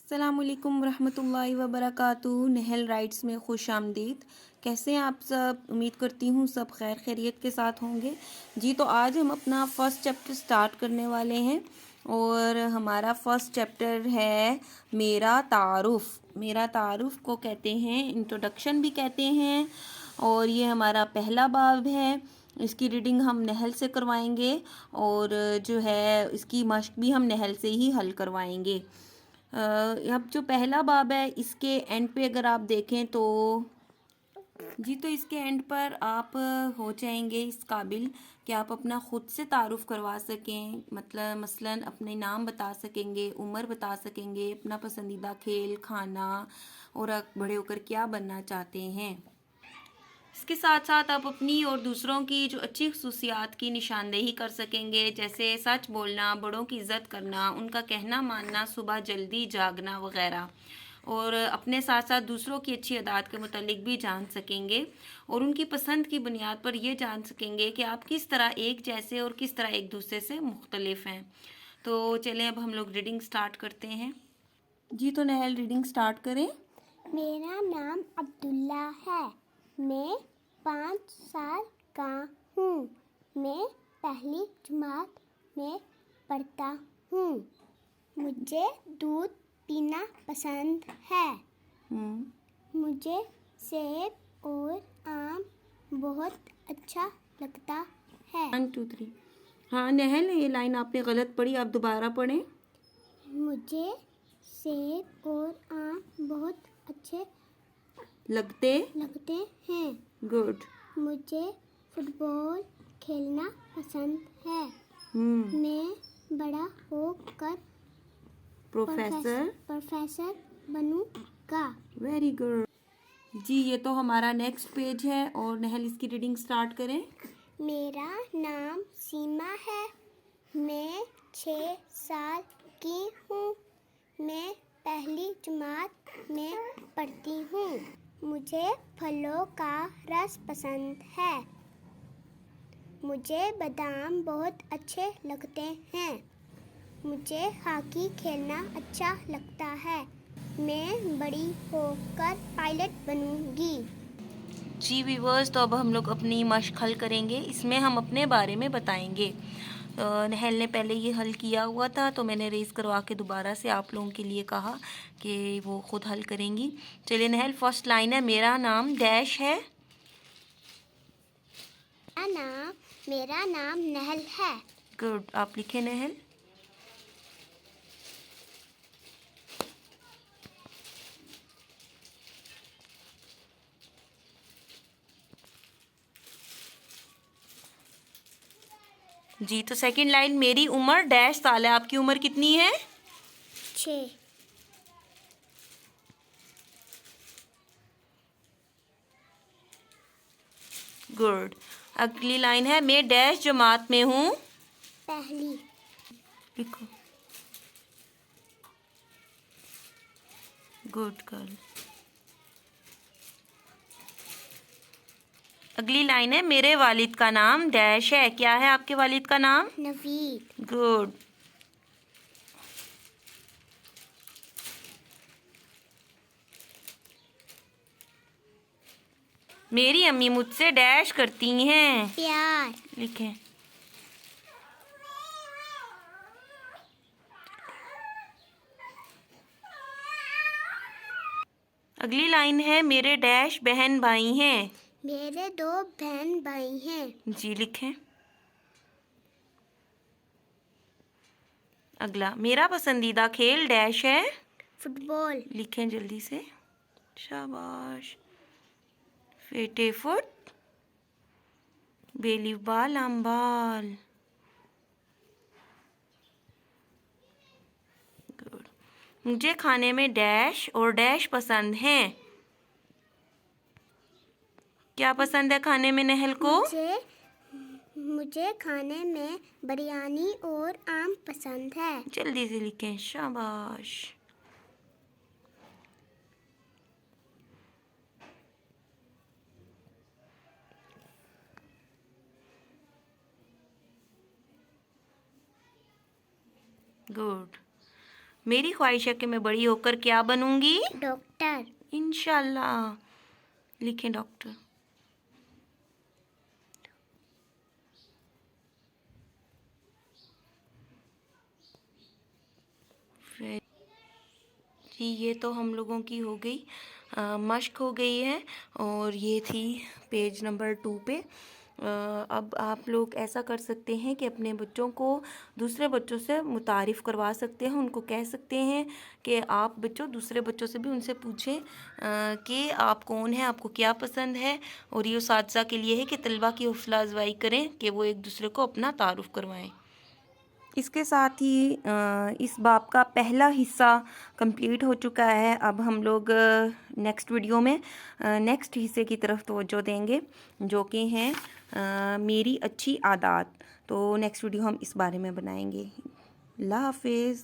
अस्सलामुअलैकुम रहमतुल्लाहि व बरकातुहू। नहल राइट्स में खुश आमदीद। कैसे हैं आप सब? उम्मीद करती हूँ सब खैर खैरियत के साथ होंगे। जी तो आज हम अपना फर्स्ट चैप्टर स्टार्ट करने वाले हैं और हमारा फर्स्ट चैप्टर है मेरा तारुफ। मेरा तारुफ को कहते हैं इंट्रोडक्शन भी कहते हैं और ये हमारा पहला बाब है। इसकी रीडिंग हम नहल से करवाएंगे और जो है इसकी मश्क भी हम नहल से ही हल करवाएंगे। अब जो पहला बाब है इसके एंड पे अगर आप देखें तो जी तो इसके एंड पर आप हो जाएंगे इस काबिल कि आप अपना खुद से तारुफ करवा सकें। मतलब मसलन अपने नाम बता सकेंगे, उम्र बता सकेंगे, अपना पसंदीदा खेल, खाना और आप बड़े होकर क्या बनना चाहते हैं। इसके साथ साथ आप अपनी और दूसरों की जो अच्छी खसूसियात की निशानदेही कर सकेंगे, जैसे सच बोलना, बड़ों की इज़्ज़त करना, उनका कहना मानना, सुबह जल्दी जागना वगैरह। और अपने साथ साथ दूसरों की अच्छी आदत के मुतालिक भी जान सकेंगे और उनकी पसंद की बुनियाद पर ये जान सकेंगे कि आप किस तरह एक जैसे और किस तरह एक दूसरे से मुख्तलिफ हैं। तो चलें अब हम लोग रीडिंग स्टार्ट करते हैं। जी तो नहल रीडिंग स्टार्ट करें। मेरा नाम अब्दुल्ला है। मैं 5 साल का हूँ। मैं पहली जमात में पढ़ता हूँ। मुझे दूध पीना पसंद है। मुझे सेब और आम बहुत अच्छा लगता है। 1 2 3। हाँ नहल, ये लाइन आपने गलत पढ़ी, आप दोबारा पढ़ें। मुझे सेब और आम बहुत अच्छे लगते हैं। गुड। मुझे फुटबॉल खेलना पसंद है। मैं बड़ा होकर प्रोफेसर बनूंगा। Very good. जी ये तो हमारा नेक्स्ट पेज है और नहल इसकी रीडिंग स्टार्ट करें। मेरा नाम सीमा है। मैं 6 साल की हूँ। मैं पहली जमात में पढ़ती हूँ। मुझे फलों का रस पसंद है। मुझे बादाम बहुत अच्छे लगते हैं। मुझे हॉकी खेलना अच्छा लगता है। मैं बड़ी होकर पायलट बनूंगी। जी व्यूअर्स, तो अब हम लोग अपनी मश्क हल करेंगे। इसमें हम अपने बारे में बताएंगे। नहल ने पहले ये हल किया हुआ था तो मैंने रेस करवा के दोबारा से आप लोगों के लिए कहा कि वो खुद हल करेंगी। चलिए नहल, फर्स्ट लाइन है मेरा नाम डैश है। मेरा नाम नहल है। गुड, आप लिखे नहल। जी तो सेकंड लाइन, मेरी उम्र डैश साल है। आपकी उम्र कितनी है? 6। गुड। अगली लाइन है मैं डैश जमात में हूँ। पहली। लिखो। Good girl. अगली लाइन है मेरे वालिद का नाम डैश है। क्या है आपके वालिद का नाम? नवीद। गुड। मेरी अम्मी मुझसे डैश करती हैं। प्यार। लिखें। अगली लाइन है मेरे डैश बहन भाई हैं। मेरे 2 बहन भाई हैं। जी लिखें। अगला, मेरा पसंदीदा खेल डैश है। फुटबॉल। लिखें जल्दी से। शाबाश। फेटे फुट बेलीव बाल अम्बाल। गुड। मुझे खाने में डैश और डैश पसंद है। क्या पसंद है खाने में नहल को? मुझे खाने में बिरयानी और आम पसंद है। जल्दी से लिखें। शाबाश। गुड। मेरी ख्वाहिश है कि मैं बड़ी होकर क्या बनूंगी? डॉक्टर। इंशाल्लाह। लिखें डॉक्टर। जी ये तो हम लोगों की हो गई मश्क हो गई है, और ये थी पेज नंबर 2 पे। अब आप लोग ऐसा कर सकते हैं कि अपने बच्चों को दूसरे बच्चों से मुतारिफ़ करवा सकते हैं। उनको कह सकते हैं कि आप बच्चों दूसरे बच्चों से भी उनसे पूछें कि आप कौन हैं, आपको क्या पसंद है। और ये उसातिज़ा के लिए है कि तलबा की हौसला अफजाई करें कि वो एक दूसरे को अपना तारुफ़ करवाएं। इसके साथ ही इस बाब का पहला हिस्सा कंप्लीट हो चुका है। अब हम लोग नेक्स्ट वीडियो में नेक्स्ट हिस्से की तरफ तवज्जो देंगे, जो कि हैं मेरी अच्छी आदत। तो नेक्स्ट वीडियो हम इस बारे में बनाएंगे। अल्लाह हाफिज़।